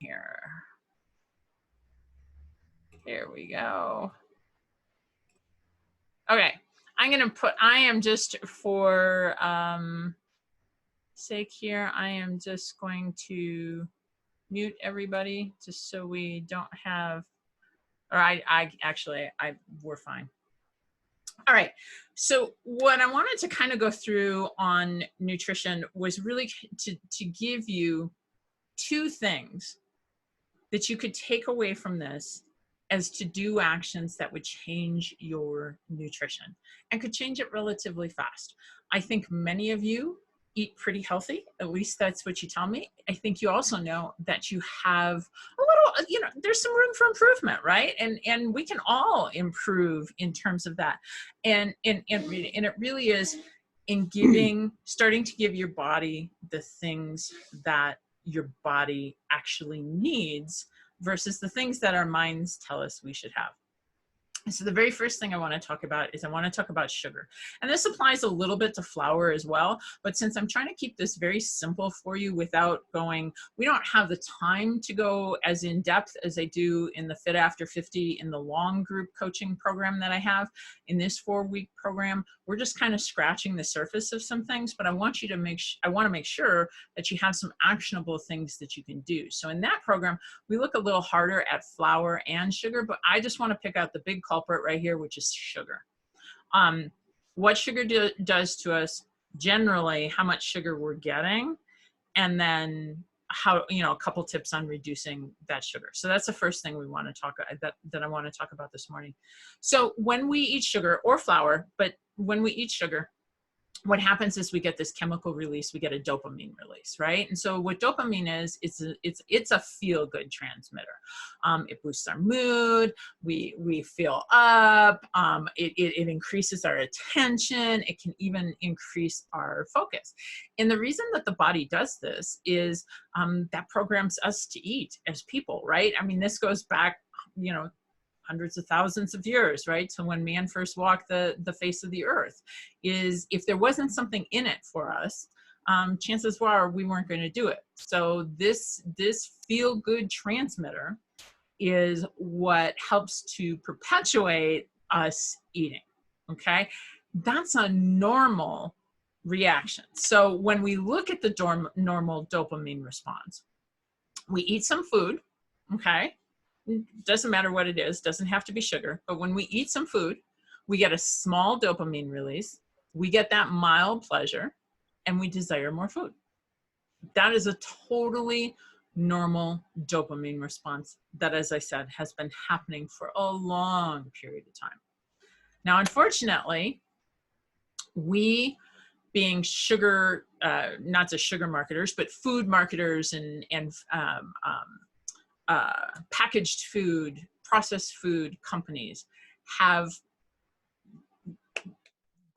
here. Here we go. Okay, I'm gonna put, I am just for sake here, I am just going to mute everybody just so we don't have, or we're fine. All right, so what I wanted to kind of go through on nutrition was really to give you two things that you could take away from this as to-do actions that would change your nutrition and could change it relatively fast. I think many of you eat pretty healthy, at least that's what you tell me. I think you also know that you have a little, you know, there's some room for improvement, right? And we can all improve in terms of that. And it really is in giving, starting to give your body the things that your body actually needs versus the things that our minds tell us we should have. So the very first thing I want to talk about is I want to talk about sugar. And this applies a little bit to flour as well, but since I'm trying to keep this very simple for you without going, we don't have the time to go as in depth as I do in the Fit After 50 in the long group coaching program that I have. In this 4-week program, we're just kind of scratching the surface of some things, but I want you to I want to make sure that you have some actionable things that you can do. So in that program, we look a little harder at flour and sugar, but I just want to pick out the big culprit right here, which is sugar. What sugar does to us, generally, how much sugar we're getting, and then how, you know, a couple tips on reducing that sugar. So that's the first thing we want to talk that I want to talk about this morning. So when we eat sugar or flour, but when we eat sugar, what happens is we get this chemical release, we get a dopamine release, right? And so what dopamine is, it's a feel-good transmitter. It boosts our mood, we feel up, it increases our attention, it can even increase our focus. And the reason that the body does this is that programs us to eat as people, right? I mean, this goes back, you know, hundreds of thousands of years, right? So when man first walked the face of the earth, is if there wasn't something in it for us, chances were we weren't going to do it. So this feel-good transmitter is what helps to perpetuate us eating, okay? That's a normal reaction. So when we look at the normal dopamine response, we eat some food, okay? Doesn't matter what it is, doesn't have to be sugar, but when we eat some food, we get a small dopamine release, we get that mild pleasure, and we desire more food. That is a totally normal dopamine response that, as I said, has been happening for a long period of time. Now, unfortunately, we being sugar, not just sugar marketers, but food marketers and packaged food, processed food companies have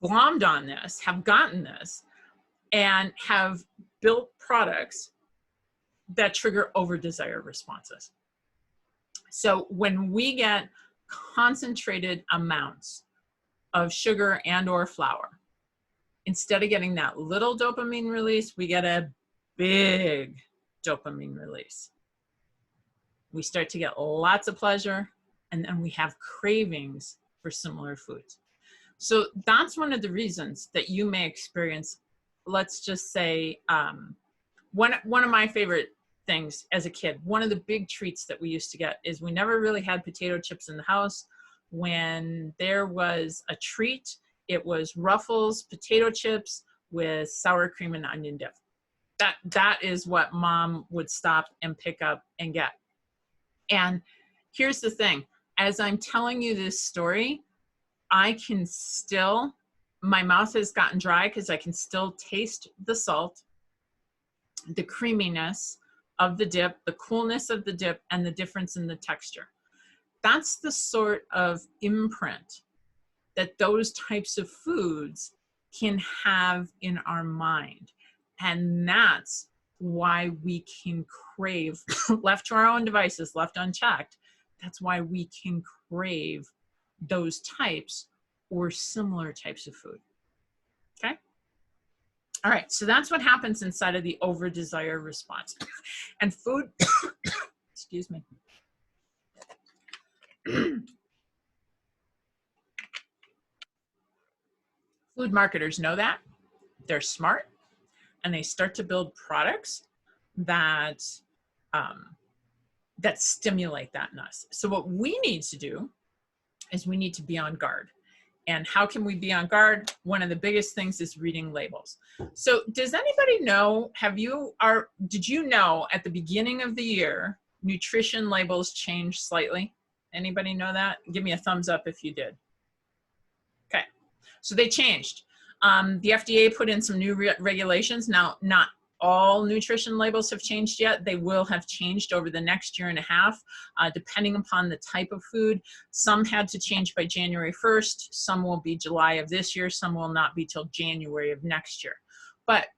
glommed on this, have gotten this, and have built products that trigger over-desire responses. So when we get concentrated amounts of sugar and or flour, instead of getting that little dopamine release, we get a big dopamine release. We start to get lots of pleasure, and then we have cravings for similar foods. So that's one of the reasons that you may experience, let's just say, one of my favorite things as a kid, one of the big treats that we used to get is we never really had potato chips in the house. When there was a treat, it was Ruffles potato chips with sour cream and onion dip. That is what mom would stop and pick up and get. And here's the thing, as I'm telling you this story, I can still, my mouth has gotten dry because I can still taste the salt, the creaminess of the dip, the coolness of the dip, and the difference in the texture. That's the sort of imprint that those types of foods can have in our mind. And that's why we can crave, left to our own devices, left unchecked, that's why we can crave those types or similar types of food, okay? All right, so that's what happens inside of the over-desire response. And food, Excuse me. Food marketers know that. They're smart, and they start to build products that that stimulate that in us. So what we need to do is we need to be on guard. And how can we be on guard? One of the biggest things is reading labels. So does anybody know, did you know at the beginning of the year, nutrition labels changed slightly? Anybody know that? Give me a thumbs up if you did. Okay, so they changed. The FDA put in some new regulations. Now, not all nutrition labels have changed yet. They will have changed over the next year and a half, depending upon the type of food. Some had to change by January 1st. Some will be July of this year. Some will not be till January of next year. But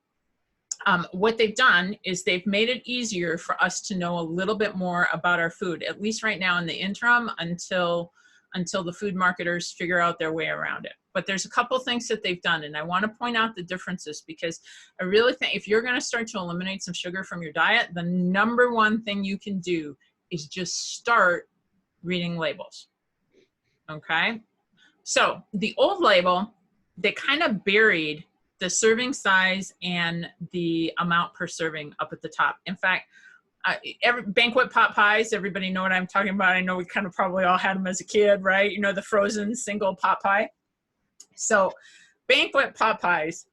what they've done is they've made it easier for us to know a little bit more about our food, at least right now in the interim, until the food marketers figure out their way around it. But there's a couple things that they've done, and I want to point out the differences, because I really think if you're going to start to eliminate some sugar from your diet, the number one thing you can do is just start reading labels. Okay? So the old label, they kind of buried the serving size and the amount per serving up at the top. In fact, banquet pot pies, everybody know what I'm talking about. I know we kind of probably all had them as a kid, right? You know, the frozen single pot pie. So banquet pot pies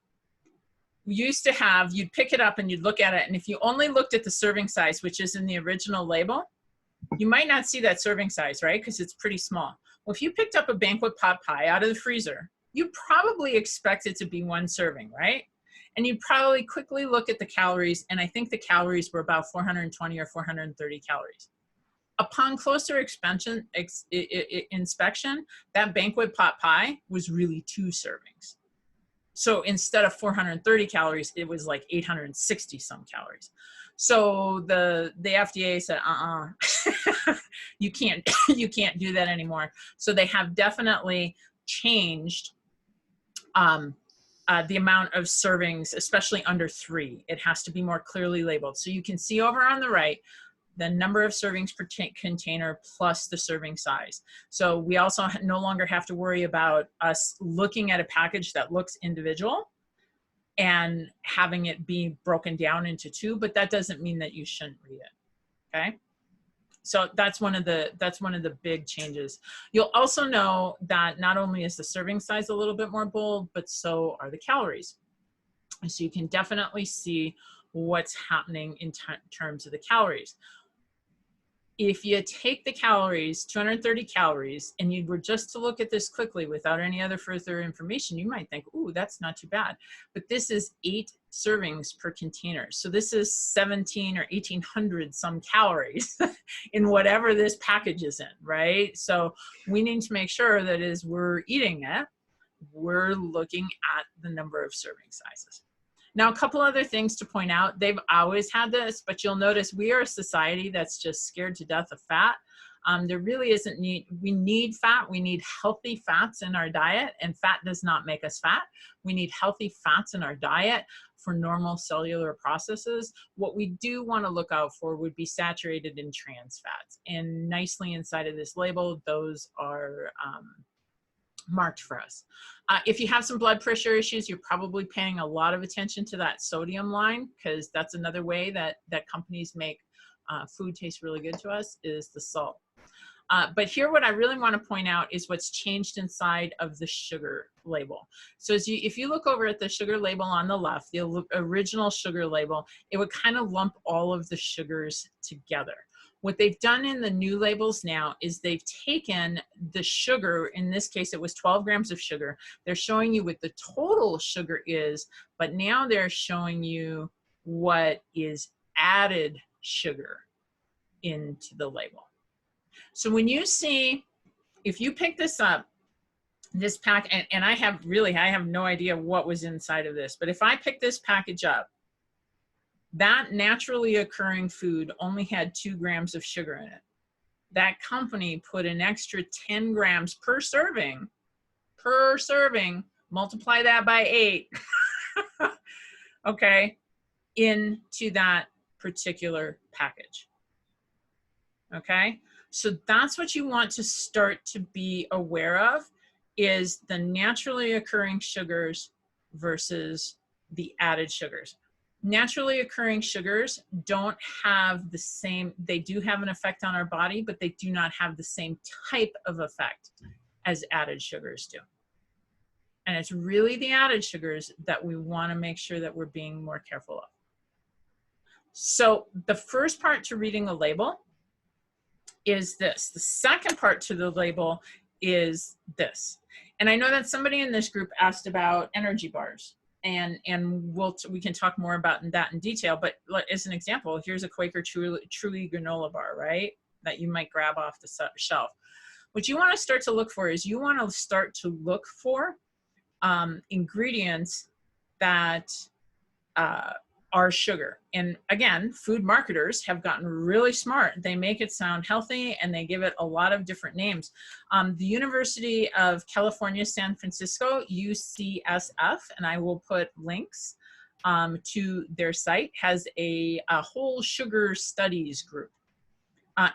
used to have, you'd pick it up and you'd look at it, and if you only looked at the serving size, which is in the original label, you might not see that serving size, right? Because it's pretty small. Well, if you picked up a banquet pot pie out of the freezer, you probably expect it to be one serving, right? And you'd probably quickly look at the calories, and I think the calories were about 420 or 430 calories. Upon closer inspection, that banquet pot pie was really 2 servings. So instead of 430 calories, it was like 860 some calories. So the FDA said, you can't do that anymore. So they have definitely changed the amount of servings, especially under 3. It has to be more clearly labeled. So you can see over on the right, the number of servings per container plus the serving size. So we also no longer have to worry about us looking at a package that looks individual and having it be broken down into 2, but that doesn't mean that you shouldn't read it, okay? So that's one of the big changes. You'll also know that not only is the serving size a little bit more bold, but so are the calories. And so you can definitely see what's happening in terms of the calories. If you take the calories, 230 calories, and you were just to look at this quickly without any other further information, you might think, ooh, that's not too bad. But this is 8 servings per container. So this is 17 or 1800 some calories in whatever this package is in, right? So we need to make sure that as we're eating it, we're looking at the number of serving sizes. Now, a couple other things to point out. They've always had this, but you'll notice we are a society that's just scared to death of fat. There really isn't we need fat. We need healthy fats in our diet, and fat does not make us fat. We need healthy fats in our diet for normal cellular processes. What we do want to look out for would be saturated and trans fats. And nicely inside of this label, those are marked for us. If you have some blood pressure issues, you're probably paying a lot of attention to that sodium line, because that's another way that companies make food taste really good to us, is the salt. But here, what I really want to point out is what's changed inside of the sugar label. So if you look over at the sugar label on the left, the original sugar label, it would kind of lump all of the sugars together. What they've done in the new labels now is they've taken the sugar, in this case it was 12 grams of sugar, they're showing you what the total sugar is, but now they're showing you what is added sugar into the label. So when you see, if you pick this up, this pack, and I have no idea what was inside of this, but if I pick this package up, that naturally occurring food only had 2 grams of sugar in it. That company put an extra 10 grams per serving, multiply that by 8, okay, into that particular package. Okay, so that's what you want to start to be aware of, is the naturally occurring sugars versus the added sugars. Naturally occurring sugars don't have the same, they do have an effect on our body, but they do not have the same type of effect as added sugars do. And it's really the added sugars that we want to make sure that we're being more careful of. So the first part to reading a label is this. The second part to the label is this. And I know that somebody in this group asked about energy bars, and we can talk more about that in detail, but as an example, here's a Quaker Truly granola bar, right? That you might grab off the shelf. What you want to start to look for is you want to start to look for ingredients that are sugar. And again, food marketers have gotten really smart. They make it sound healthy and they give it a lot of different names. The University of California, San Francisco, UCSF, and I will put links to their site, has a whole sugar studies group.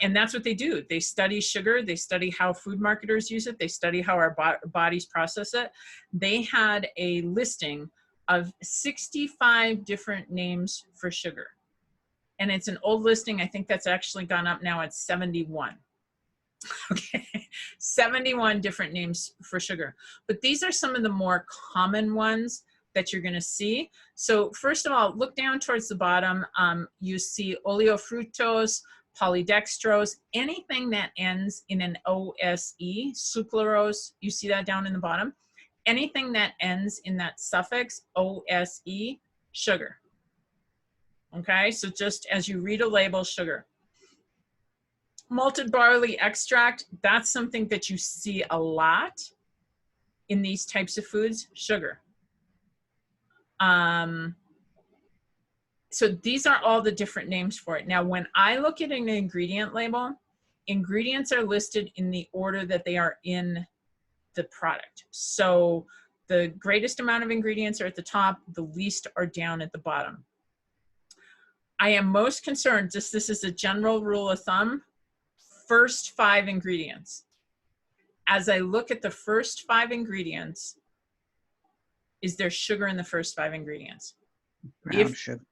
And that's what they do. They study sugar. They study how food marketers use it. They study how our bodies process it. They had a listing of 65 different names for sugar. And it's an old listing. I think that's actually gone up now. It's 71. Okay, 71 different names for sugar. But these are some of the more common ones that you're going to see. So first of all, look down towards the bottom. You see oleofructose, polydextrose, anything that ends in an OSE, sucralose, you see that down in the bottom. Anything that ends in that suffix, OSE, sugar. Okay, so just as you read a label, sugar. Malted barley extract, that's something that you see a lot in these types of foods, sugar. So these are all the different names for it. Now, when I look at an ingredient label, ingredients are listed in the order that they are in the product. So the greatest amount of ingredients are at the top, the least are down at the bottom. I am most concerned, just this is a general rule of thumb, first 5 ingredients. As I look at the first 5 ingredients, is there sugar in the first 5 ingredients? Brown sugar.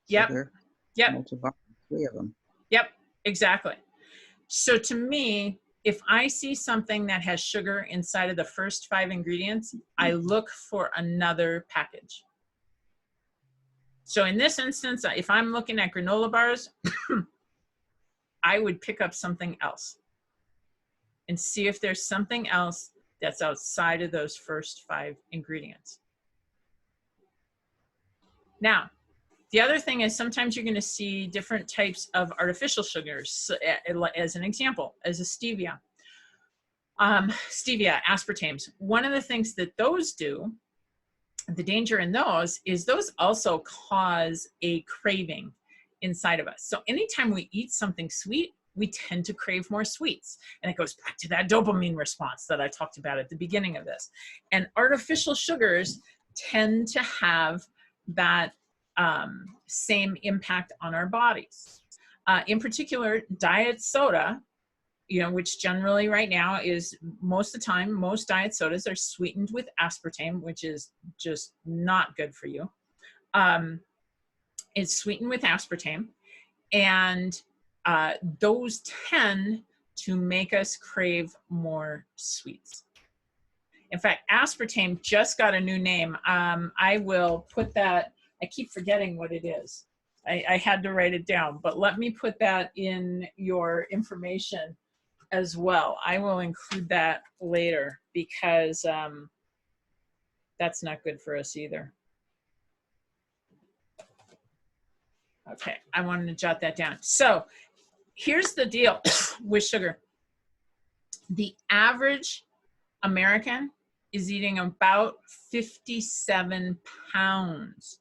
Yep. Yep. Malted barley, 3 of them. Yep, exactly. So to me, if I see something that has sugar inside of the first 5 ingredients, I look for another package. So in this instance, if I'm looking at granola bars, I would pick up something else and see if there's something else that's outside of those first 5 ingredients. Now, the other thing is sometimes you're going to see different types of artificial sugars. So, as an example, as a stevia. Stevia, aspartames. One of the things that those do, the danger in those is those also cause a craving inside of us. So anytime we eat something sweet, we tend to crave more sweets. And it goes back to that dopamine response that I talked about at the beginning of this. And artificial sugars tend to have that same impact on our bodies. In particular, diet soda, you know, which generally right now is most of the time, most diet sodas are sweetened with aspartame, which is just not good for you. It's sweetened with aspartame, and those tend to make us crave more sweets. In fact, aspartame just got a new name. I will put that, I keep forgetting what it is. I had to write it down, but let me put that in your information as well. I will include that later because that's not good for us either. Okay, I wanted to jot that down. So here's the deal with sugar. The average American is eating about 57 pounds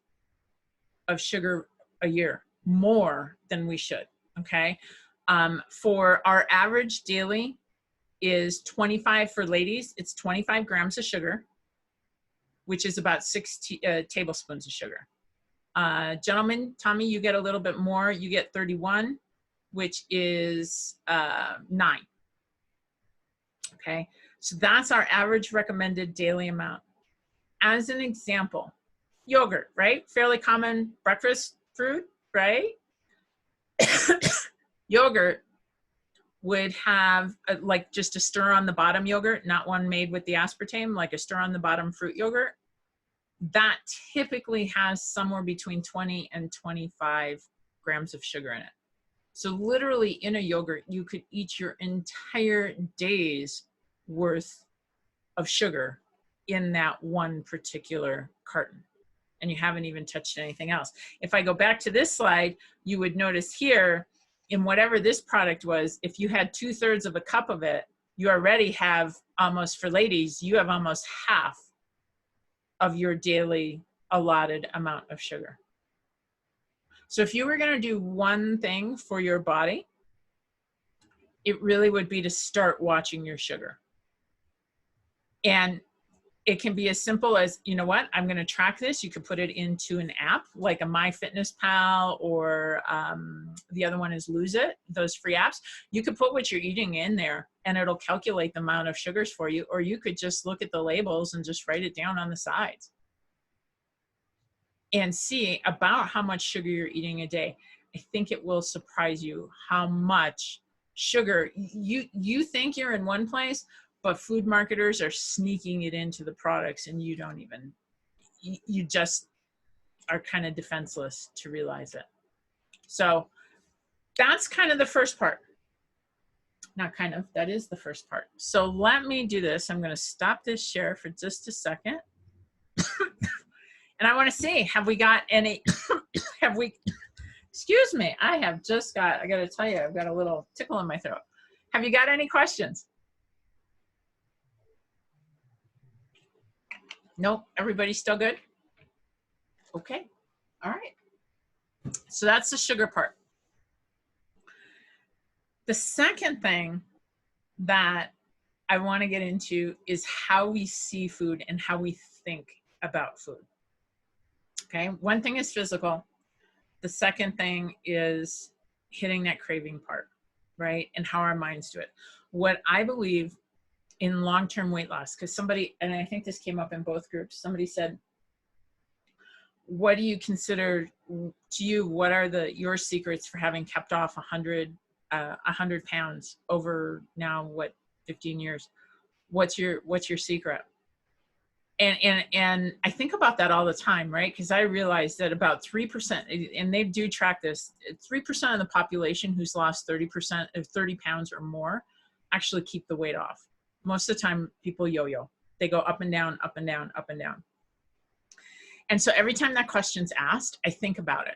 of sugar a year, more than we should, okay? For our average daily is 25 for ladies, it's 25 grams of sugar, which is about 6 tablespoons of sugar. Gentlemen, Tommy, you get a little bit more, you get 31. which is 9. Okay, so that's our average recommended daily amount. As an example, yogurt, right? Fairly common breakfast fruit, right? Yogurt would have like just a stir on the bottom yogurt, not one made with the aspartame, like a stir on the bottom fruit yogurt. That typically has somewhere between 20 and 25 grams of sugar in it. So literally in a yogurt, you could eat your entire day's worth of sugar in that one particular carton. And you haven't even touched anything else. If I go back to this slide, you would notice here, in whatever this product was, if you had 2/3 of a cup of it, you already have almost, for ladies, you have almost half of your daily allotted amount of sugar. So if you were going to do one thing for your body, it really would be to start watching your sugar. And it can be as simple as, you know what, I'm going to track this. You could put it into an app like a MyFitnessPal, or the other one is Lose It, those free apps. You could put what you're eating in there and it'll calculate the amount of sugars for you. Or you could just look at the labels and just write it down on the sides and see about how much sugar you're eating a day. I think it will surprise you how much sugar you think you're in one place, but food marketers are sneaking it into the products and you don't even, you just are kind of defenseless to realize it. So that's kind of the first part. Not kind of, that is the first part. So let me do this. I'm going to stop this share for just a second. And I want to see, have we got any, have we, excuse me, I got to tell you, I've got a little tickle in my throat. Have you got any questions? Nope, everybody's still good? Okay, all right. So that's the sugar part. The second thing that I want to get into is how we see food and how we think about food. Okay, one thing is physical. The second thing is hitting that craving part, right? And how our minds do it. What I believe in long-term weight loss, because somebody, and I think this came up in both groups, somebody said, what do you consider, to you, what are your secrets for having kept off 100 pounds over now, what, 15 years? What's your secret? And I think about that all the time, right? Because I realize that about 3%, and they do track this, 3% of the population who's lost 30 pounds or more actually keep the weight off. Most of the time, people yo-yo. They go up and down, up and down, up and down. And so every time that question's asked, I think about it.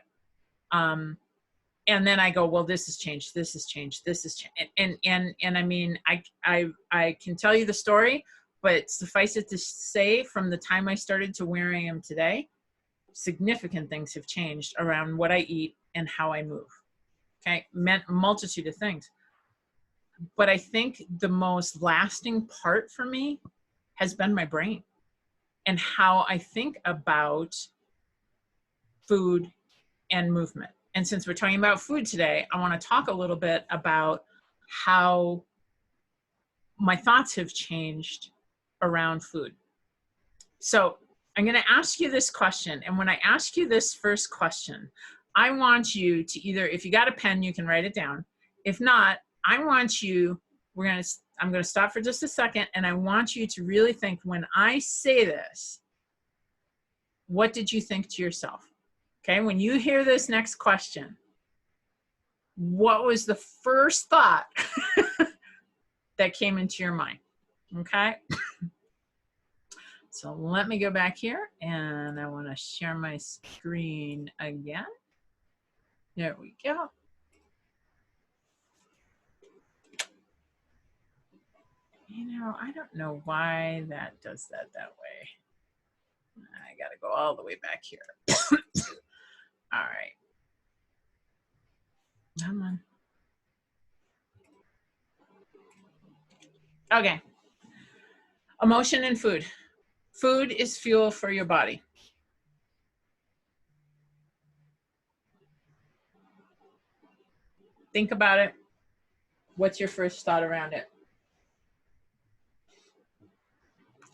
And then I go, well, this has changed, this has changed, this has changed. And I mean, I can tell you the story, but suffice it to say, from the time I started to where I am today, significant things have changed around what I eat and how I move. Okay, meant a multitude of things. But I think the most lasting part for me has been my brain and how I think about food and movement. And since we're talking about food today, I want to talk a little bit about how my thoughts have changed around food. So I'm going to ask you this question. And when I ask you this first question, I want you to either, if you got a pen, you can write it down. If not, I want you, I'm going to stop for just a second. And I want you to really think, when I say this, what did you think to yourself? Okay. When you hear this next question, what was the first thought that came into your mind? Okay. So let me go back here and I want to share my screen again. There we go. You know, I don't know why that does that way. I got to go all the way back here. All right. Come on. Okay. Emotion and food. Food is fuel for your body. think about it. What's your first thought around it?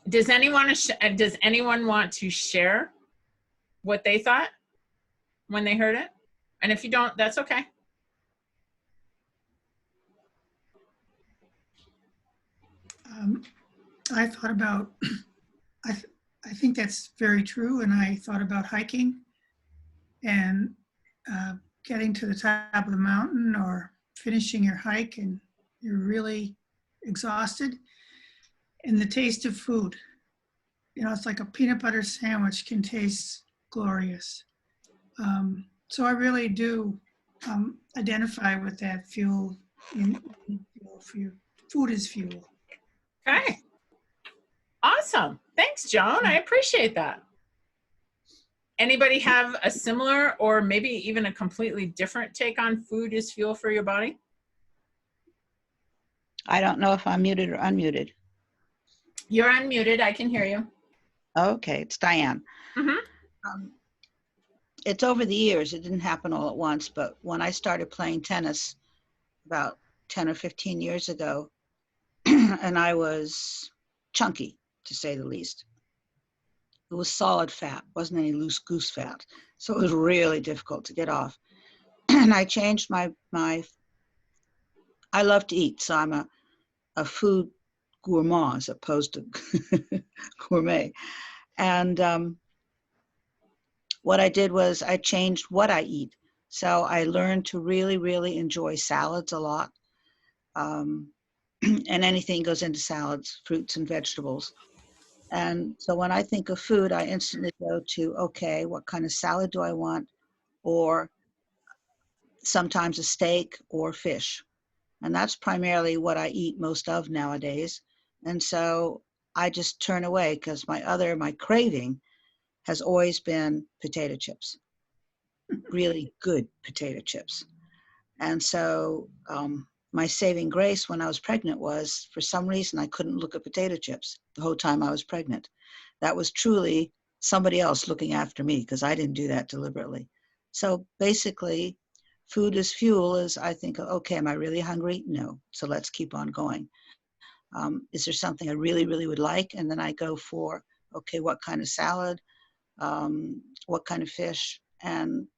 Does anyone want to share what they thought when they heard it? And if you don't, that's okay. I thought about, I think that's very true. And I thought about hiking and getting to the top of the mountain or finishing your hike and you're really exhausted. And the taste of food, it's like a peanut butter sandwich can taste glorious. So I really do identify with that fuel for you. Food is fuel. Okay. Awesome. Thanks, Joan. I appreciate that. Anybody have a similar or maybe even a completely different take on food is fuel for your body? I don't know if I'm muted or unmuted. You're unmuted. I can hear you. Okay, it's Diane. Mm-hmm. It's over the years. It didn't happen all at once, but when I started playing tennis about 10 or 15 years ago, and I was chunky, to say the least. It was solid fat, wasn't any loose goose fat. So it was really difficult to get off. And I changed I love to eat, so I'm a food gourmand as opposed to gourmet. And what I did was I changed what I eat. So I learned to really, really enjoy salads a lot. And anything goes into salads, fruits and vegetables. And so when I think of food, I instantly go to, okay, what kind of salad do I want? Or sometimes a steak or fish. And that's primarily what I eat most of nowadays. And so I just turn away because my craving has always been potato chips, really good potato chips. And so my saving grace when I was pregnant was, for some reason, I couldn't look at potato chips the whole time I was pregnant. That was truly somebody else looking after me because I didn't do that deliberately. So basically, food is fuel is I think, okay, am I really hungry? No. So let's keep on going. Is there something I really, really would like? And then I go for, okay, what kind of salad? What kind of fish? And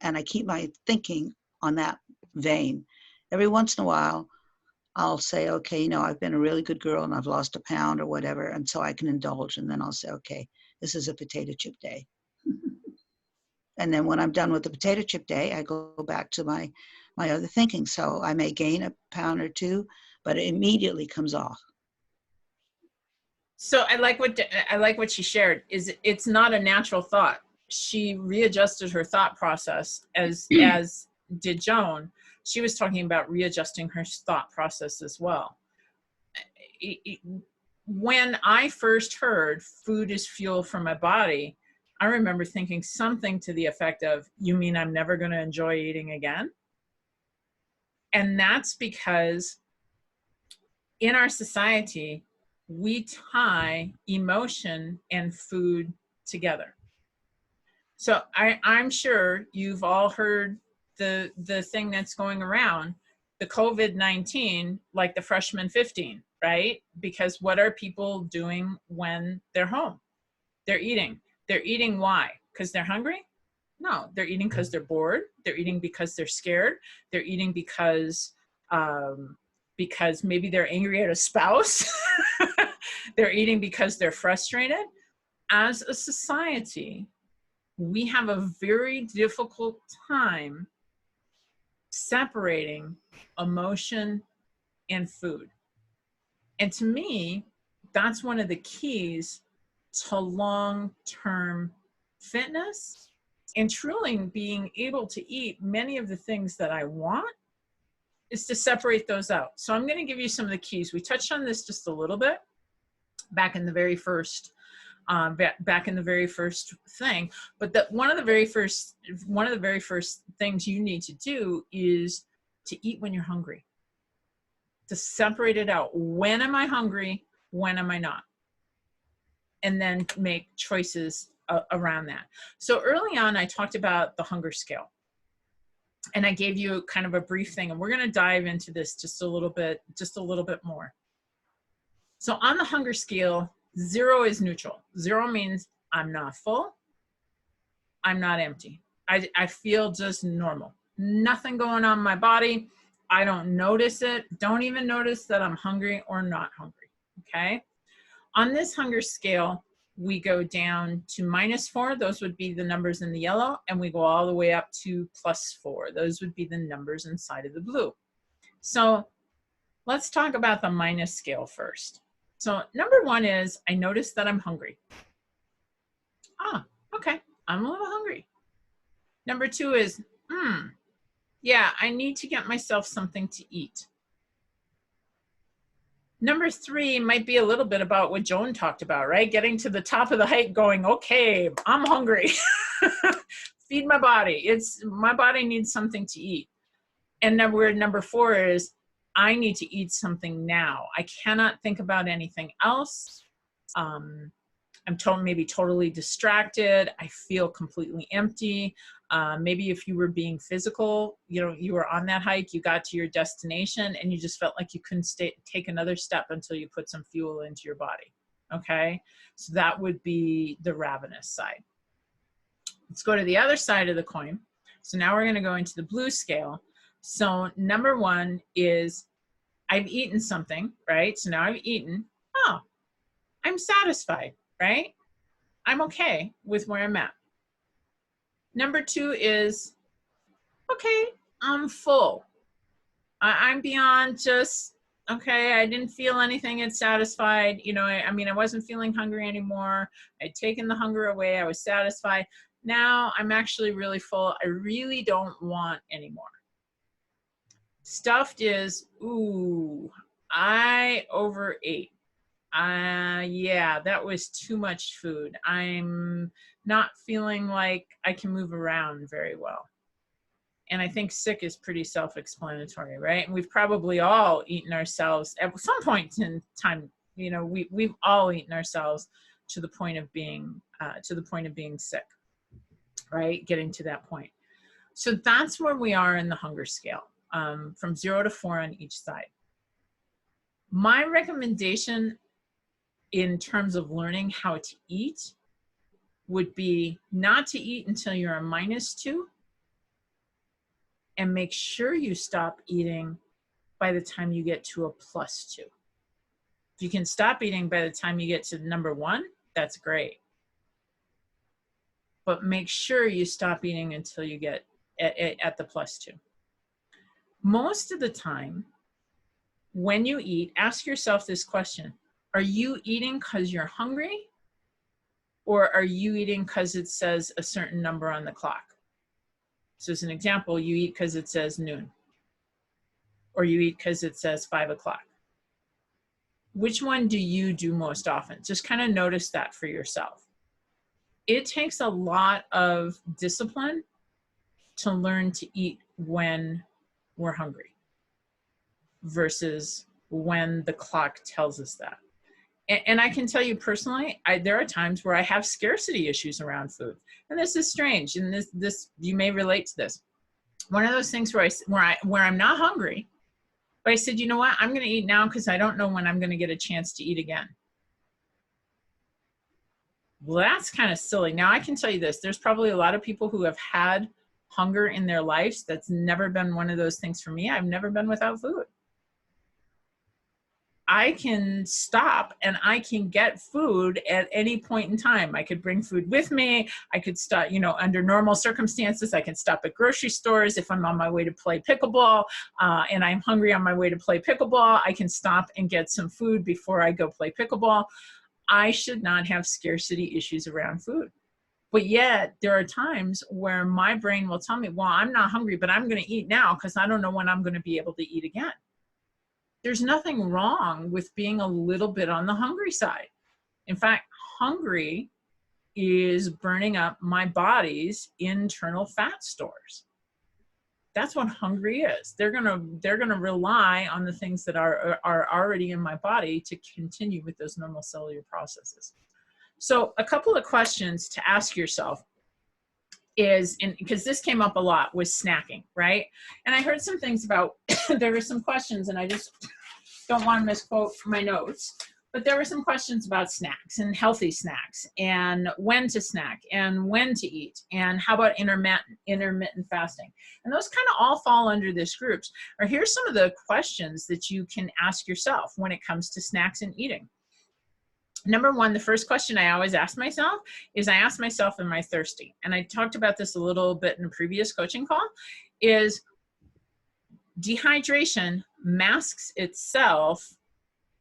I keep my thinking on that vein. Every once in a while, I'll say, okay, I've been a really good girl and I've lost a pound or whatever, and so I can indulge. And then I'll say, okay, this is a potato chip day. And then when I'm done with the potato chip day, I go back to my other thinking. So I may gain a pound or two, but it immediately comes off. So I like what she shared. It's not a natural thought. She readjusted her thought process as did Joan. She was talking about readjusting her thought process as well. When I first heard food is fuel for my body, I remember thinking something to the effect of, you mean I'm never going to enjoy eating again? And that's because in our society, we tie emotion and food together. So I'm sure you've all heard the thing that's going around, the COVID-19, like the freshman 15, right? Because what are people doing when they're home? They're eating. They're eating why? Because they're hungry? No, they're eating because they're bored. They're eating because they're scared. They're eating because maybe they're angry at a spouse. They're eating because they're frustrated. As a society, we have a very difficult time separating emotion and food. And to me, that's one of the keys to long-term fitness and truly being able to eat many of the things that I want is to separate those out. So I'm going to give you some of the keys. We touched on this just a little bit back in the very first thing, but one of the very first things you need to do is to eat when you're hungry, to separate it out. When am I hungry? When am I not? And then make choices around that. So early on, I talked about the hunger scale. And I gave you kind of a brief thing, and we're going to dive into this just a little bit more. So on the hunger scale, 0 is neutral. 0 means I'm not full, I'm not empty. I feel just normal. Nothing going on in my body. I don't notice it. Don't even notice that I'm hungry or not hungry, okay? On this hunger scale, we go down to -4. Those would be the numbers in the yellow, and we go all the way up to +4. Those would be the numbers inside of the blue. So let's talk about the minus scale first. So number 1 is I notice that I'm hungry. Ah, okay, I'm a little hungry. Number 2 is, yeah, I need to get myself something to eat. Number 3 might be a little bit about what Joan talked about, right? Getting to the top of the hike going, okay, I'm hungry. Feed my body. My body needs something to eat. And number 4 is I need to eat something now. I cannot think about anything else. I'm maybe totally distracted. I feel completely empty. Maybe if you were being physical, you were on that hike, you got to your destination, and you just felt like you couldn't take another step until you put some fuel into your body. Okay, so that would be the ravenous side. Let's go to the other side of the coin. So now we're going to go into the blue scale. So number 1 is I've eaten something, right? So now I've eaten. Oh, I'm satisfied, right? I'm okay with where I'm at. Number 2 is, okay, I'm full. I'm beyond just, okay, I didn't feel anything. It's satisfied. I wasn't feeling hungry anymore. I'd taken the hunger away. I was satisfied. Now I'm actually really full. I really don't want anymore. Stuffed is, ooh, I overate. Yeah, that was too much food. I'm not feeling like I can move around very well. And I think sick is pretty self-explanatory, right? And we've probably all eaten ourselves at some point in time. We've all eaten ourselves to the point of being sick, right? Getting to that point. So that's where we are in the hunger scale, from 0 to 4 on each side. My recommendation in terms of learning how to eat would be not to eat until you're a -2, and make sure you stop eating by the time you get to a +2. If you can stop eating by the time you get to number 1, that's great. But make sure you stop eating until you get at the +2. Most of the time, when you eat, ask yourself this question. Are you eating because you're hungry? Or are you eating because it says a certain number on the clock? So as an example, you eat because it says noon. Or you eat because it says 5 o'clock. Which one do you do most often? Just kind of notice that for yourself. It takes a lot of discipline to learn to eat when we're hungry versus when the clock tells us that. And I can tell you personally, there are times where I have scarcity issues around food. And this is strange. And this you may relate to this. One of those things where I'm not hungry, but I said, you know what, I'm going to eat now because I don't know when I'm going to get a chance to eat again. Well, that's kind of silly. Now I can tell you this, there's probably a lot of people who have had hunger in their lives. That's never been one of those things for me. I've never been without food. I can stop and I can get food at any point in time. I could bring food with me. I could stop, under normal circumstances, I can stop at grocery stores. If I'm on my way to play pickleball and I'm hungry on my way to play pickleball, I can stop and get some food before I go play pickleball. I should not have scarcity issues around food. But yet there are times where my brain will tell me, well, I'm not hungry, but I'm going to eat now because I don't know when I'm going to be able to eat again. There's nothing wrong with being a little bit on the hungry side. In fact, hungry is burning up my body's internal fat stores. That's what hungry is. They're gonna rely on the things that are already in my body to continue with those normal cellular processes. So a couple of questions to ask yourself. is, and because this came up a lot, was snacking, right? And I heard some things about, there were some questions, and I just don't want to misquote my notes, but there were some questions about snacks and healthy snacks and when to snack and when to eat and how about intermittent fasting. And those kind of all fall under this group. Or here's some of the questions that you can ask yourself when it comes to snacks and eating. Number one, the first question I always ask myself is, I ask myself, am I thirsty? And I talked about this a little bit in a previous coaching call, is dehydration masks itself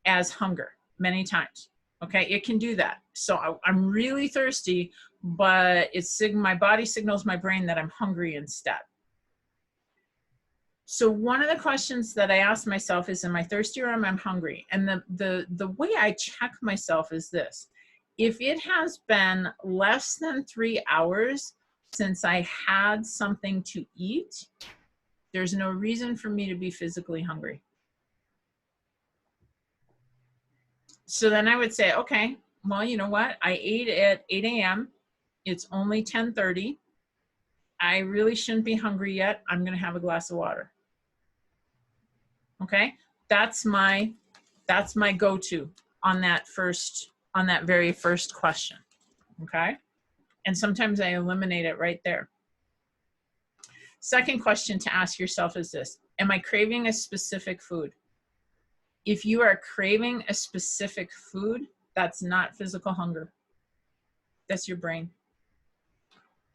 as hunger many times. Okay, it can do that. So I'm really thirsty, but my body signals my brain that I'm hungry instead. So one of the questions that I ask myself is, am I thirsty or am I hungry? And the way I check myself is this: if it has been less than 3 hours since I had something to eat, there's no reason for me to be physically hungry. So then I would say, okay, well, you know what? I ate at 8 a.m. It's only 10:30. I really shouldn't be hungry yet. I'm going to have a glass of water. Okay, that's my go-to on that very first question. Okay, and sometimes I eliminate it right there. Second question to ask yourself is this: am I craving a specific food? If you are craving a specific food, that's not physical hunger. That's your brain.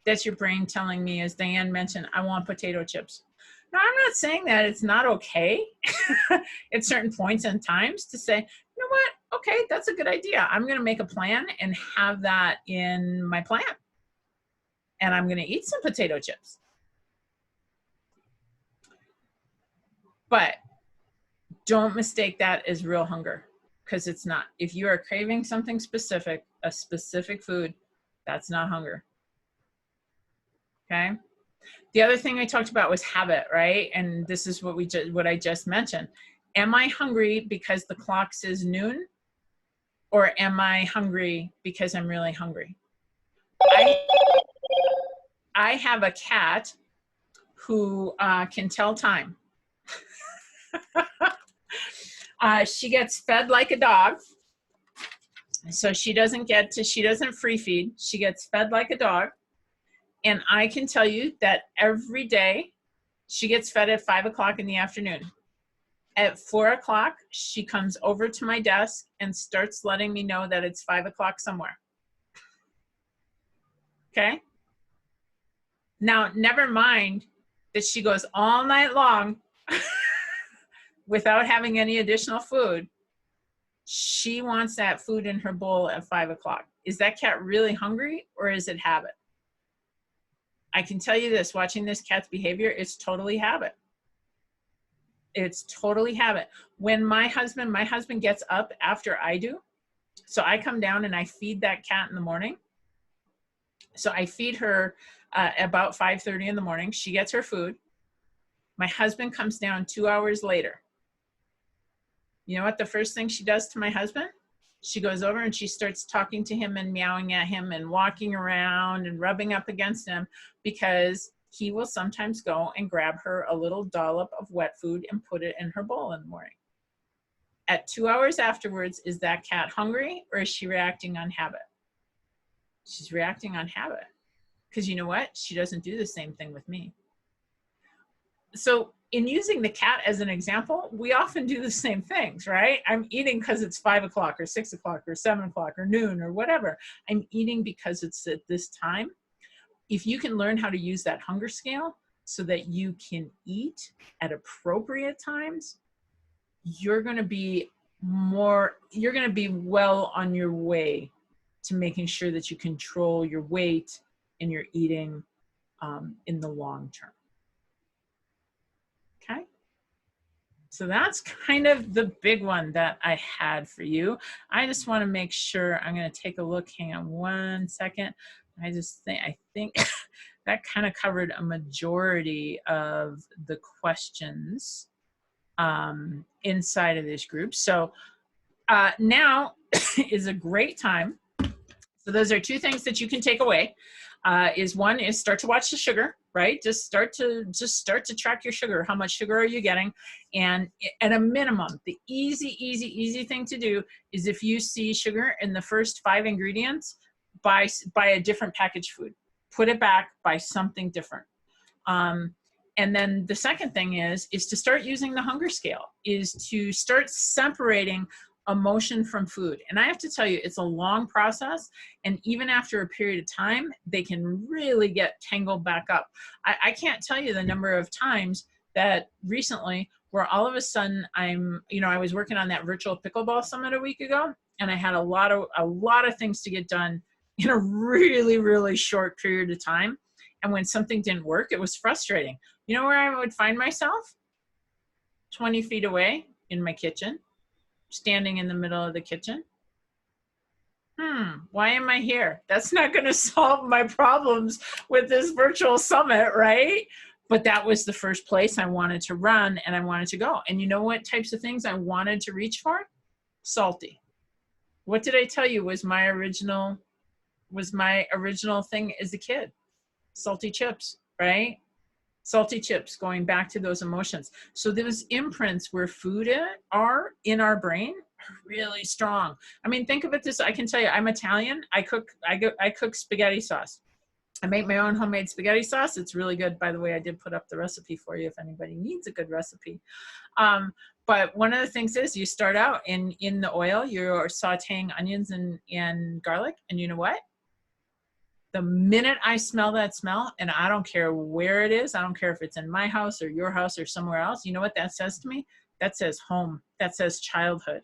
That's your brain telling me, as Diane mentioned, I want potato chips. Now, I'm not saying that it's not okay at certain points and times to say, you know what, okay, that's a good idea. I'm going to make a plan and have that in my plan. And I'm going to eat some potato chips. But don't mistake that as real hunger, because it's not. If you are craving something specific, a specific food, that's not hunger. Okay? The other thing I talked about was habit, right? And this is what I just mentioned. Am I hungry because the clock says noon? Or am I hungry because I'm really hungry? I have a cat who can tell time. She gets fed like a dog. So she doesn't free feed. She gets fed like a dog. And I can tell you that every day she gets fed at 5 o'clock in the afternoon. At 4 o'clock, she comes over to my desk and starts letting me know that it's 5 o'clock somewhere. Okay? Now, never mind that she goes all night long without having any additional food. She wants that food in her bowl at 5 o'clock. Is that cat really hungry, or is it habit? I can tell you this, watching this cat's behavior, it's totally habit. It's totally habit. When my husband gets up after I do, so I come down and I feed that cat in the morning. So I feed her about 5:30 in the morning. She gets her food. My husband comes down 2 hours later. You know what the first thing she does to my husband? She goes over and she starts talking to him and meowing at him and walking around and rubbing up against him, because he will sometimes go and grab her a little dollop of wet food and put it in her bowl in the morning. At 2 hours afterwards, is that cat hungry, or is she reacting on habit? She's reacting on habit, because you know what? She doesn't do the same thing with me. So in using the cat as an example, we often do the same things, right? I'm eating because it's 5 o'clock or 6 o'clock or 7 o'clock or noon or whatever. I'm eating because it's at this time. If you can learn how to use that hunger scale so that you can eat at appropriate times, you're going to be well on your way to making sure that you control your weight and your eating in the long term. Okay, so that's kind of the big one that I had for you. I just want to make sure, I'm going to take a look. Hang on one second. I think that kind of covered a majority of the questions inside of this group. So now is a great time. those are two things that you can take away. One is start to watch the sugar, right? Just start to track your sugar. How much sugar are you getting? And at a minimum, the easy thing to do is if you see sugar in the first 5 ingredients, buy a different packaged food. Put it back, buy something different. And then the second thing is to start using the hunger scale, is to start separating emotion from food. And I have to tell you, it's a long process. And even after a period of time, they can really get tangled back up. I can't tell you the number of times that recently where all of a sudden I was working on that virtual pickleball summit a week ago, and I had a lot of things to get done in a really short period of time. And when something didn't work, it was frustrating. You know where I would find myself? 20 feet away in my kitchen, standing in the middle of the kitchen. Why am I here? That's not going to solve my problems with this virtual summit, right? But that was the first place I wanted to run and I wanted to go. And you know what types of things I wanted to reach for? Salty. What did I tell you was my original thing as a kid? Salty chips, right? Salty chips, going back to those emotions. So those imprints where food are in our brain are really strong. I mean, think of it this, I can tell you, I'm Italian. I cook spaghetti sauce. I make my own homemade spaghetti sauce. It's really good. By the way, I did put up the recipe for you if anybody needs a good recipe. But one of the things is you start out in the oil, you're sauteing onions and garlic. And you know what? The minute I smell that smell, and I don't care where it is, I don't care if it's in my house or your house or somewhere else, you know what that says to me? That says home. That says childhood.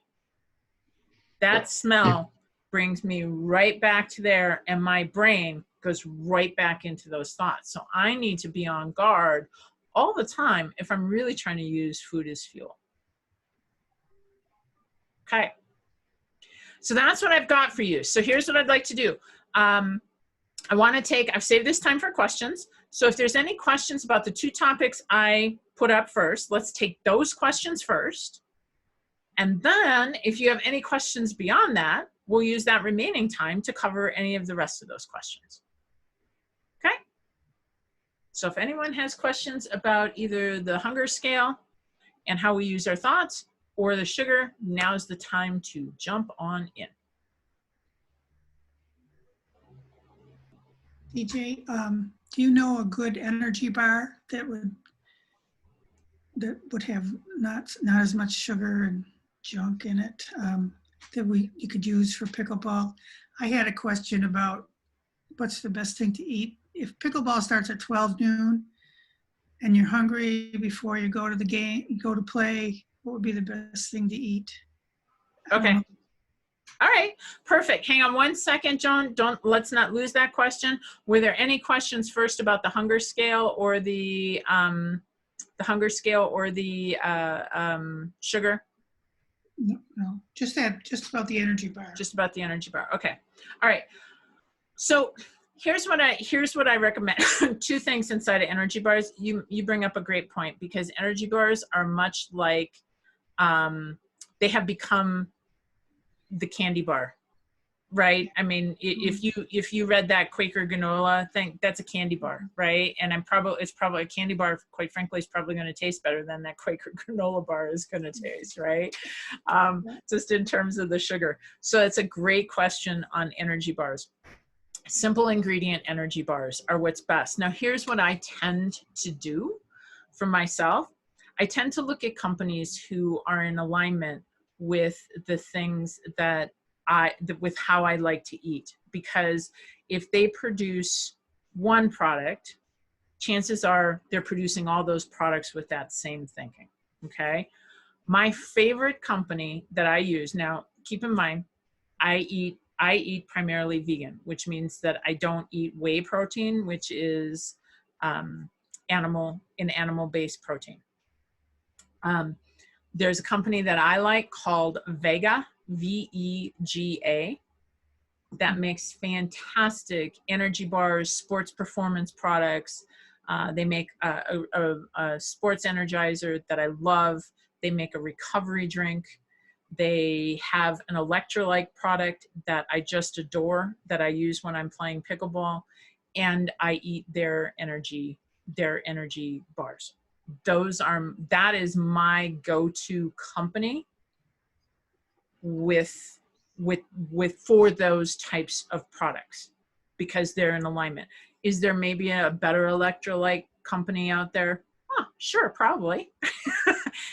That smell brings me right back to there, and my brain goes right back into those thoughts. So I need to be on guard all the time if I'm really trying to use food as fuel. Okay. So that's what I've got for you. So here's what I'd like to do. I've saved this time for questions. So if there's any questions about the 2 topics I put up first, let's take those questions first. And then if you have any questions beyond that, we'll use that remaining time to cover any of the rest of those questions. Okay? So if anyone has questions about either the hunger scale and how we use our thoughts or the sugar, now's the time to jump on in. DJ, do you know a good energy bar that would have not as much sugar and junk in it that you could use for pickleball? I had a question about what's the best thing to eat if pickleball starts at 12 noon and you're hungry before you go to the game, you go to play. What would be the best thing to eat? Okay. All right, perfect. Hang on one second, Joan. Let's not lose that question. Were there any questions first about the hunger scale or the sugar? No, just about the energy bar. Just about the energy bar. Okay. All right. So here's what I recommend. 2 things inside of energy bars. You bring up a great point, because energy bars are much like they have become the candy bar, right? I mean, if you read that Quaker granola thing, that's a candy bar, right? And it's probably a candy bar, quite frankly, is probably going to taste better than that Quaker granola bar is going to taste, right? Just in terms of the sugar. So it's a great question on energy bars. Simple ingredient energy bars are what's best. Now, here's what I tend to do for myself. I tend to look at companies who are in alignment with the things with how I like to eat, because if they produce one product, chances are they're producing all those products with that same thinking. Okay. My favorite company that I use, now keep in mind, I eat primarily vegan, which means that I don't eat whey protein, which is animal-based protein. There's a company that I like called Vega, V-E-G-A, that makes fantastic energy bars, sports performance products. They make a sports energizer that I love. They make a recovery drink. They have an electrolyte product that I just adore, that I use when I'm playing pickleball, and I eat their energy bars. That is my go-to company with for those types of products, because they're in alignment. Is there maybe a better electrolyte company out there? Sure, probably.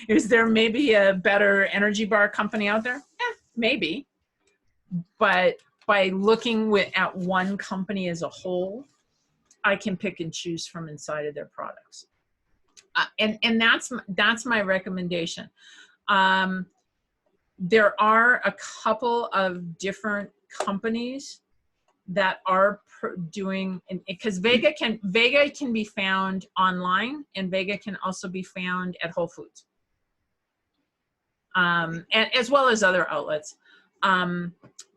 Is there maybe a better energy bar company out there? Maybe. But by looking at one company as a whole, I can pick and choose from inside of their products. And that's my recommendation. There are a couple of different companies that are doing, because Vega can be found online, and Vega can also be found at Whole Foods, and as well as other outlets.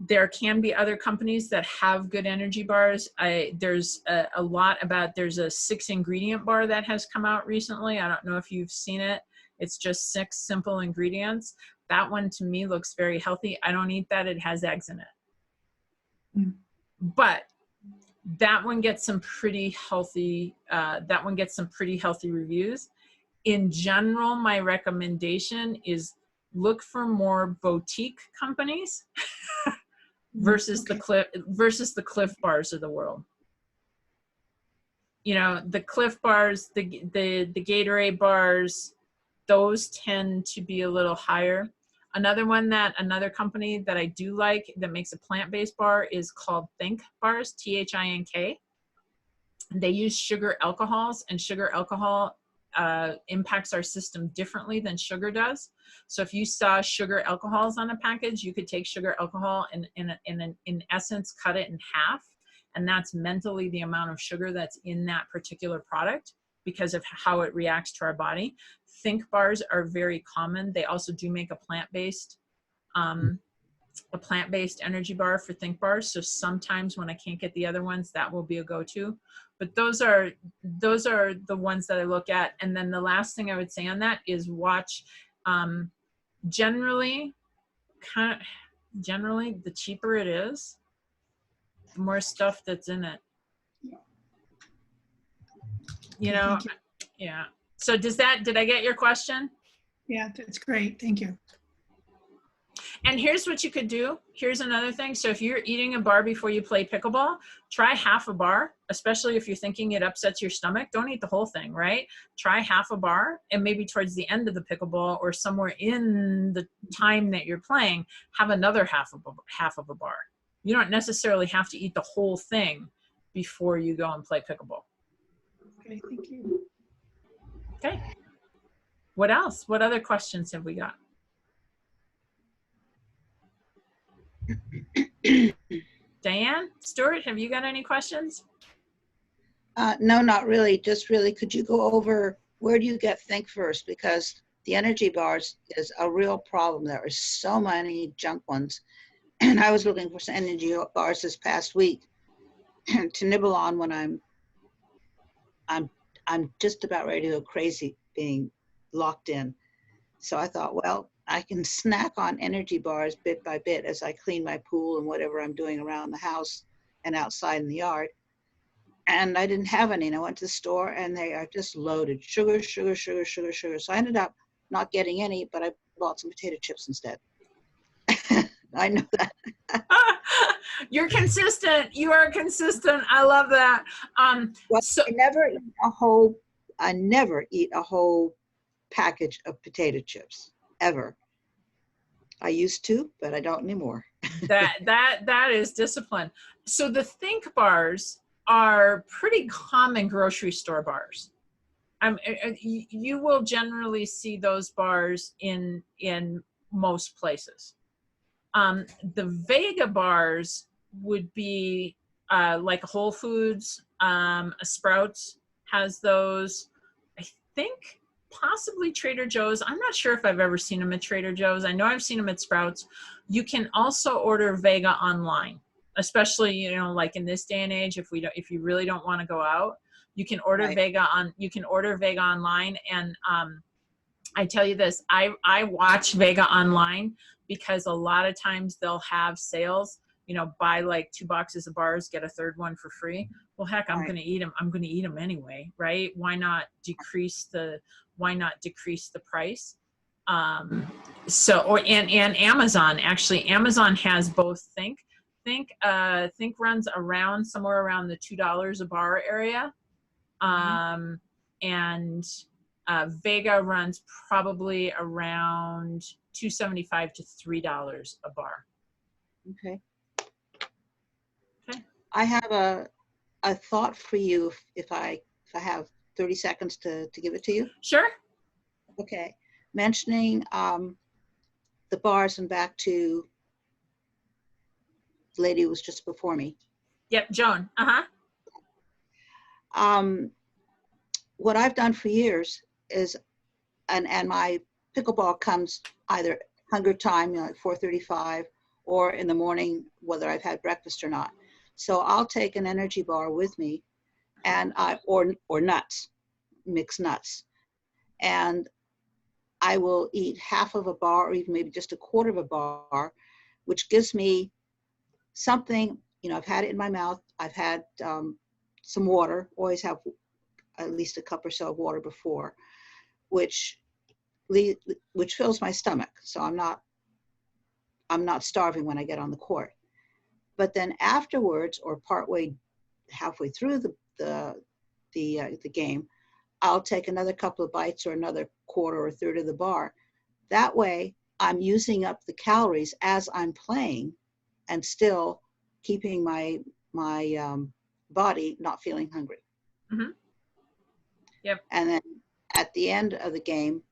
There can be other companies that have good energy bars. There's a lot about, there's a 6-ingredient bar that has come out recently. I don't know if you've seen it. It's just 6 simple ingredients. That one to me looks very healthy. I don't eat that. It has eggs in it. But that one gets some pretty healthy, reviews. In general, my recommendation is look for more boutique companies versus the Cliff Bars of the world. You know, the Cliff Bars, the Gatorade bars, those tend to be a little higher. Another company that I do like that makes a plant-based bar is called Think Bars, THINK. They use sugar alcohols, and sugar alcohol impacts our system differently than sugar does. So if you saw sugar alcohols on a package, you could take sugar alcohol and in essence cut it in half, and that's mentally the amount of sugar that's in that particular product because of how it reacts to our body. Think bars are very common. They also do make a plant-based energy bar for Think Bars. So sometimes when I can't get the other ones, that will be a go-to. But those are the ones that I look at. And then the last thing I would say on that is watch. Generally, the cheaper it is, the more stuff that's in it. You know, yeah. So did I get your question? Yeah, that's great. Thank you. And here's what you could do. Here's another thing. So if you're eating a bar before you play pickleball, try half a bar, especially if you're thinking it upsets your stomach. Don't eat the whole thing, right? Try half a bar, and maybe towards the end of the pickleball or somewhere in the time that you're playing, have another half of a bar. You don't necessarily have to eat the whole thing before you go and play pickleball. Okay, thank you. Okay. What else? What other questions have we got? Diane, Stuart, have you got any questions? No, not really. Just really, could you go over where do you get Think First? Because the energy bars is a real problem. There are so many junk ones. And I was looking for some energy bars this past week to nibble on when I'm just about ready to go crazy being locked in. So I thought, well, I can snack on energy bars bit by bit as I clean my pool and whatever I'm doing around the house and outside in the yard. And I didn't have any. And I went to the store and they are just loaded. Sugar, sugar, sugar, sugar, sugar. So I ended up not getting any, but I bought some potato chips instead. I know that. You're consistent. You are consistent. I love that. Well, so I never eat a whole package of potato chips, ever. I used to, but I don't anymore. that is discipline. So the Think bars are pretty common grocery store bars. You will generally see those bars in most places. The Vega bars would be like Whole Foods, Sprouts has those. I think possibly Trader Joe's. I'm not sure if I've ever seen them at Trader Joe's. I know I've seen them at Sprouts. You can also order Vega online, especially, you know, like in this day and age, if you really don't want to go out, you can order Right. Vega online, and I tell you this, I watch Vega online because a lot of times they'll have sales, you know, buy like 2 boxes of bars, get a third one for free. Well, heck, I'm Right. going to eat them. I'm going to eat them anyway, right? Why not decrease the price? So, and Amazon, actually, Amazon has both Think runs around somewhere around the $2 a bar area. And Vega runs probably around $2.75 to $3 a bar. Okay. Okay. I have a thought for you if I have 30 seconds to give it to you. Sure. Okay. Mentioning the bars and back to the lady who was just before me. Yep, Joan. What I've done for years is, and my pickleball comes either hunger time, you know, at 4:35, or in the morning, whether I've had breakfast or not. So I'll take an energy bar with me, and or nuts, mixed nuts, and I will eat half of a bar, or even maybe just a quarter of a bar, which gives me something. You know, I've had it in my mouth. I've had some water. Always have at least a cup or so of water before, which fills my stomach. So I'm not starving when I get on the court. But then afterwards, or halfway through the game, I'll take another couple of bites or another quarter or third of the bar. That way, I'm using up the calories as I'm playing, and still keeping my body not feeling hungry. Mm-hmm. Yep. And then at the end of the game,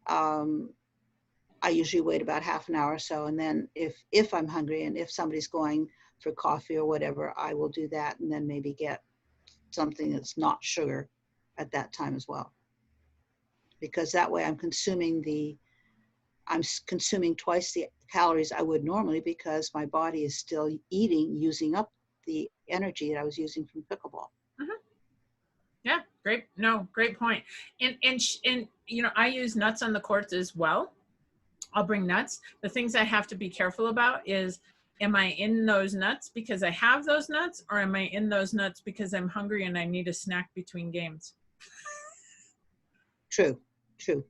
I usually wait about half an hour or so, and then if I'm hungry and if somebody's going for coffee or whatever, I will do that, and then maybe get something that's not sugar at that time as well. Because that way I'm consuming twice the calories I would normally, because my body is still using up the energy that I was using from pickleball. Mm-hmm. Yeah, great point. And you know, I use nuts on the courts as well. I'll bring nuts. The things I have to be careful about is, am I in those nuts because I have those nuts, or am I in those nuts because I'm hungry and I need a snack between games? True.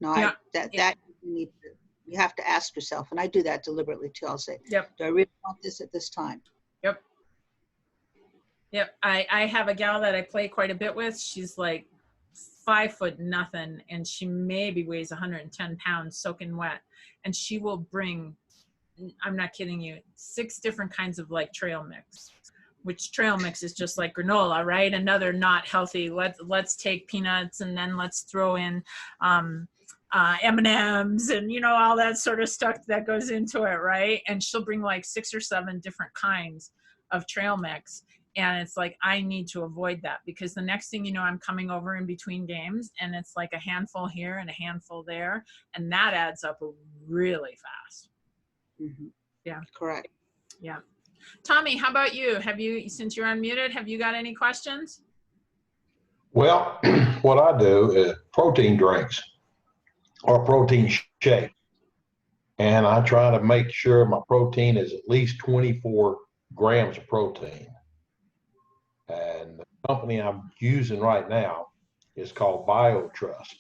No, Yeah. that you have to ask yourself, and I do that deliberately too. I'll say, yep, do I really want this at this time? Yep. I have a gal that I play quite a bit with. She's like 5 foot nothing, and she maybe weighs 110 pounds soaking wet. And she will bring, I'm not kidding you, 6 different kinds of like trail mix, which trail mix is just like granola, right? Another not healthy. Let's take peanuts, and then let's throw in M&Ms and, you know, all that sort of stuff that goes into it, right? And she'll bring like 6 or 7 different kinds of trail mix. And it's like, I need to avoid that, because the next thing you know, I'm coming over in between games, and it's like a handful here and a handful there. And that adds up really fast. Mm-hmm. Yeah. Correct. Yeah. Tommy, how about you? Since you're unmuted, have you got any questions? Well, what I do is protein drinks or protein shake. And I try to make sure my protein is at least 24 grams of protein. And the company I'm using right now is called BioTrust.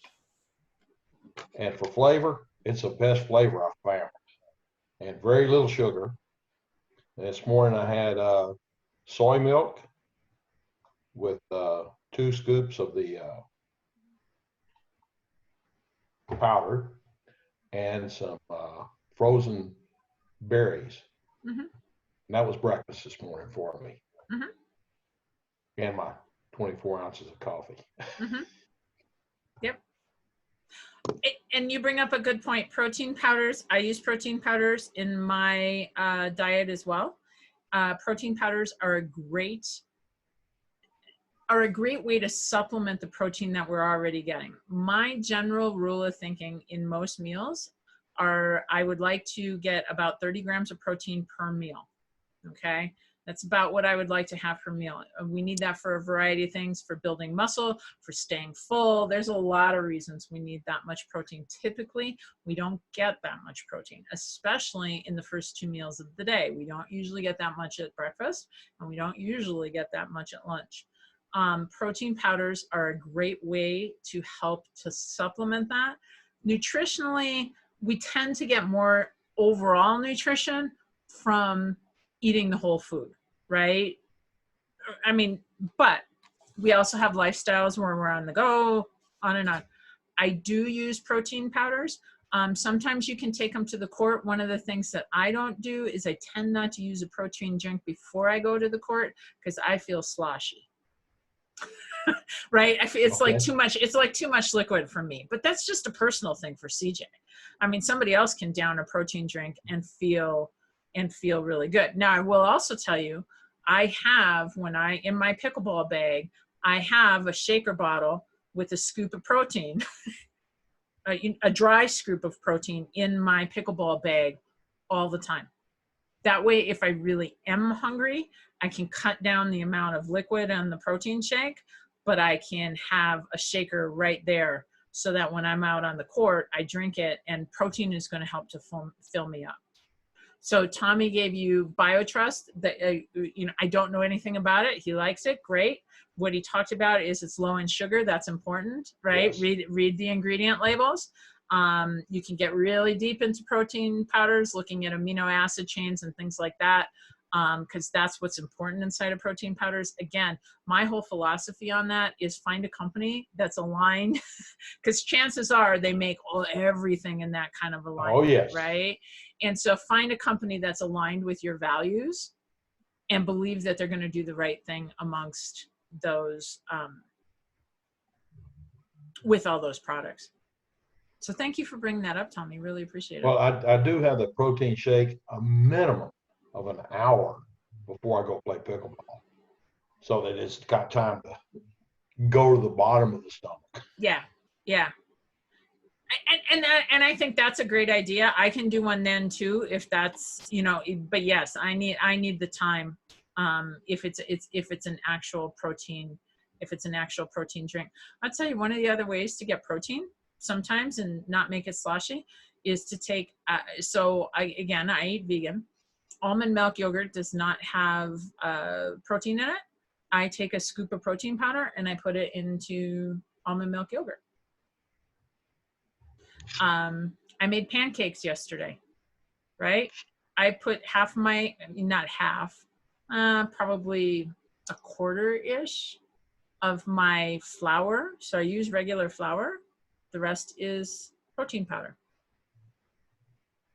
And for flavor, it's the best flavor I've found. And very little sugar. And this morning I had soy milk with 2 scoops of the powder and some frozen berries. Mm-hmm. And that was breakfast this morning for me. Mm-hmm. And my 24 ounces of coffee. Mm-hmm. Yep. And you bring up a good point. Protein powders. I use protein powders in my diet as well. Protein powders are a great way to supplement the protein that we're already getting. My general rule of thinking in most meals are, I would like to get about 30 grams of protein per meal. Okay. That's about what I would like to have per meal. We need that for a variety of things, for building muscle, for staying full. There's a lot of reasons we need that much protein. Typically, we don't get that much protein, especially in the first 2 meals of the day. We don't usually get that much at breakfast, and we don't usually get that much at lunch. Protein powders are a great way to help to supplement that. Nutritionally, we tend to get more overall nutrition from eating the whole food, right? I mean, but we also have lifestyles where we're on the go, on and on. I do use protein powders. Sometimes you can take them to the court. One of the things that I don't do is I tend not to use a protein drink before I go to the court because I feel sloshy. Right? I feel it's like too much. It's like too much liquid for me. But that's just a personal thing for CJ. I mean, somebody else can down a protein drink and feel really good. Now, I will also tell you, I have, in my pickleball bag, I have a shaker bottle with a scoop of protein, a dry scoop of protein in my pickleball bag all the time. That way, if I really am hungry, I can cut down the amount of liquid on the protein shake, but I can have a shaker right there so that when I'm out on the court, I drink it, and protein is going to help to fill me up. So Tommy gave you BioTrust. That I don't know anything about it. He likes it. Great. What he talked about is it's low in sugar. That's important, right? Yes. Read the ingredient labels. You can get really deep into protein powders, looking at amino acid chains and things like that, because that's what's important inside of protein powders. Again, my whole philosophy on that is find a company that's aligned, because chances are they make everything in that kind of alignment, yes. Right? And so find a company that's aligned with your values and believe that they're going to do the right thing amongst those, with all those products. So thank you for bringing that up, Tommy. Really appreciate it. Well, I do have the protein shake a minimum of an hour before I go play pickleball, so that it's got time to go to the bottom of the stomach. Yeah, yeah. And I think that's a great idea. I can do one then too, if that's, but yes, I need the time. If it's an actual protein, drink. I'll tell you, one of the other ways to get protein sometimes and not make it sloshy is to take, I eat vegan. Almond milk yogurt does not have protein in it. I take a scoop of protein powder and I put it into almond milk yogurt. I made pancakes yesterday, right? I put probably a quarter-ish of my flour. So I use regular flour. The rest is protein powder.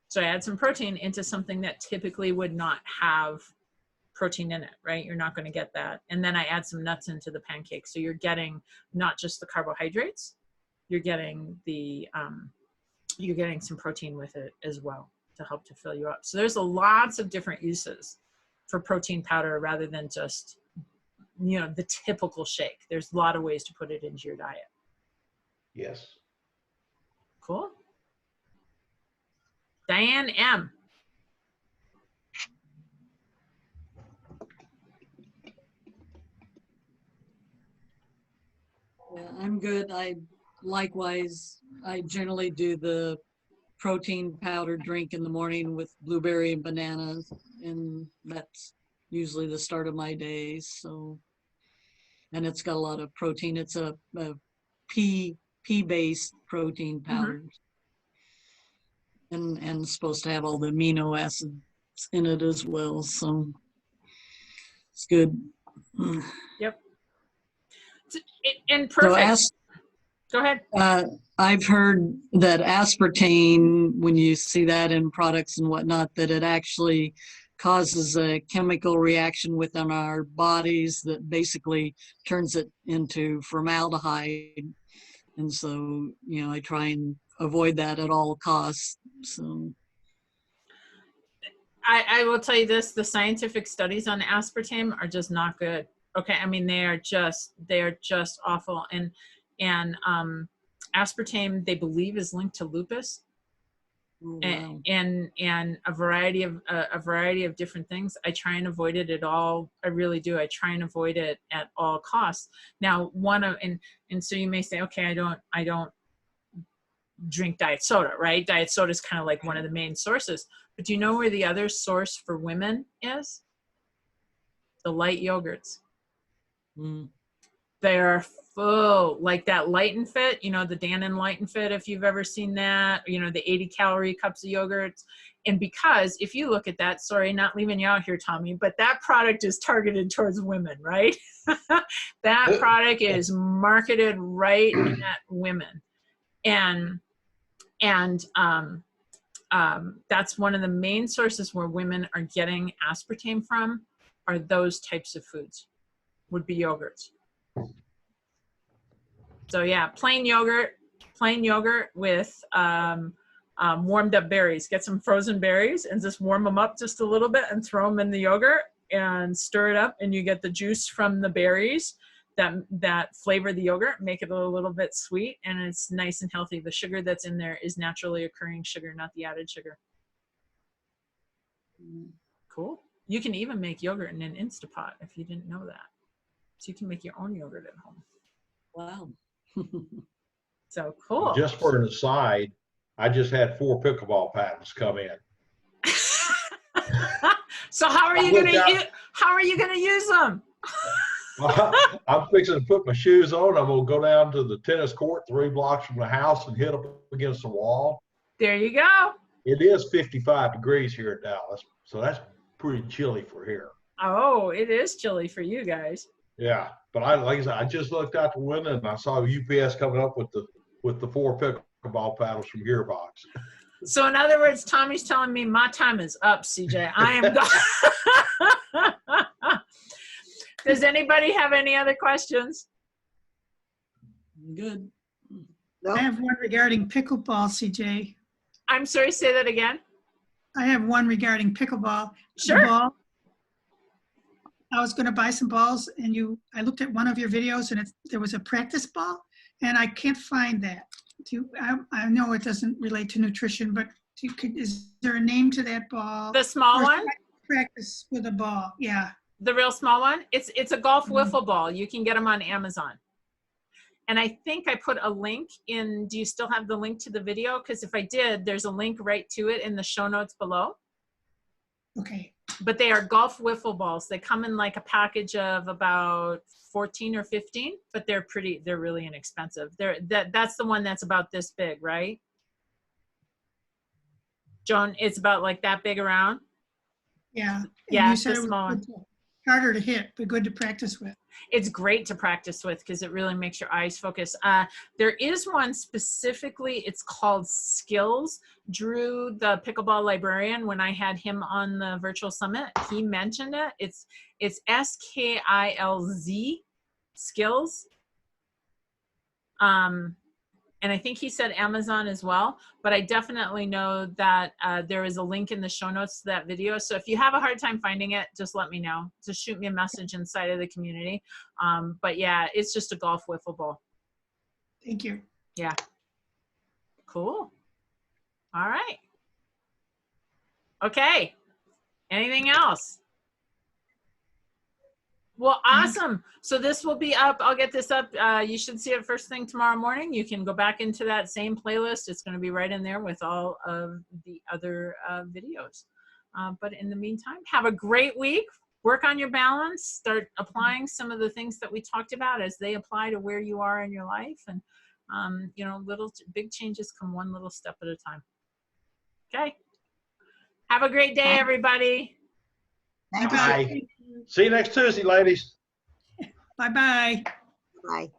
So I add some protein into something that typically would not have protein in it, right? You're not going to get that. And then I add some nuts into the pancake. So you're getting not just the carbohydrates, you're getting some protein with it as well to help to fill you up. So there's lots of different uses for protein powder rather than just, the typical shake. There's a lot of ways to put it into your diet. Yes. Cool. Diane M. Yeah, I'm good. Likewise, I generally do the protein powder drink in the morning with blueberry and bananas, and that's usually the start of my day. So, and it's got a lot of protein. It's a pea-based protein powder, and supposed to have all the amino acids in it as well. So it's good. Yep. And perfect. So go ahead. I've heard that aspartame, when you see that in products and whatnot, that it actually causes a chemical reaction within our bodies that basically turns it into formaldehyde. And so, I try and avoid that at all costs. So I will tell you this, the scientific studies on aspartame are just not good. Okay. I mean, they're just awful. And aspartame, they believe, is linked to lupus. Oh, and wow. and a variety of different things. I try and avoid it at all. I really do. I try and avoid it at all costs. Now, and so you may say, okay, I don't drink diet soda, right? Diet soda is kind of like one of the main sources. But do you know where the other source for women is? The light yogurts. Mm. They're full, like that Light and Fit, the Dannon Light and Fit, if you've ever seen that, the 80 calorie cups of yogurts. And because if you look at that, sorry, not leaving you out here, Tommy, but that product is targeted towards women, right? That product is marketed right at women. And that's one of the main sources where women are getting aspartame from, are those types of foods, would be yogurts. So yeah, plain yogurt with warmed up berries. Get some frozen berries and just warm them up just a little bit and throw them in the yogurt and stir it up, and you get the juice from the berries that flavor the yogurt, make it a little bit sweet, and it's nice and healthy. The sugar that's in there is naturally occurring sugar, not the added sugar. Cool. You can even make yogurt in an Instapot if you didn't know that. So you can make your own yogurt at home. Wow. So cool. Just for an aside, I just had 4 pickleball paddles come in. So how are you gonna use them? I'm fixing to put my shoes on. I'm gonna go down to the tennis court 3 blocks from the house and hit up against the wall. There you go. It is 55 degrees here in Dallas, so that's pretty chilly for here. Oh, it is chilly for you guys. Yeah, but like I said, I just looked out the window and I saw UPS coming up with the 4 pickleball paddles from Gearbox. So in other words, Tommy's telling me my time is up, CJ. I am done. Does anybody have any other questions? Good. I have one regarding pickleball, CJ. I'm sorry, say that again. I have one regarding pickleball. Sure. The ball, I was going to buy some balls, and I looked at one of your videos, and there was a practice ball, and I can't find that. I know it doesn't relate to nutrition, but is there a name to that ball? The small one? Practice with a ball, yeah. The real small one? It's a golf wiffle ball. You can get them on Amazon. And I think I put a link in. Do you still have the link to the video? Because if I did, there's a link right to it in the show notes below. Okay. But they are golf wiffle balls. They come in like a package of about 14 or 15, but they're really inexpensive. That's the one that's about this big, right? Joan, it's about like that big around? Yeah. Yeah, you said the it small one. was harder to hit, but good to practice with. It's great to practice with because it really makes your eyes focus. There is one specifically, it's called Skills. Drew, the pickleball librarian, when I had him on the virtual summit, he mentioned it. It's SKILZ, Skills. And I think he said Amazon as well, but I definitely know that there is a link in the show notes to that video. So if you have a hard time finding it, just let me know. Just shoot me a message inside of the community. But yeah, it's just a golf wiffle ball. Thank you. Yeah. Cool. All right. Okay. Anything else? Well, awesome. So this will be up. I'll get this up. You should see it first thing tomorrow morning. You can go back into that same playlist. It's going to be right in there with all of the other videos. But in the meantime, have a great week. Work on your balance. Start applying some of the things that we talked about as they apply to where you are in your life. And, big changes come one little step at a time. Okay. Have a great day, everybody. Thank you. Bye. See you next Tuesday, ladies. Bye-bye. Bye.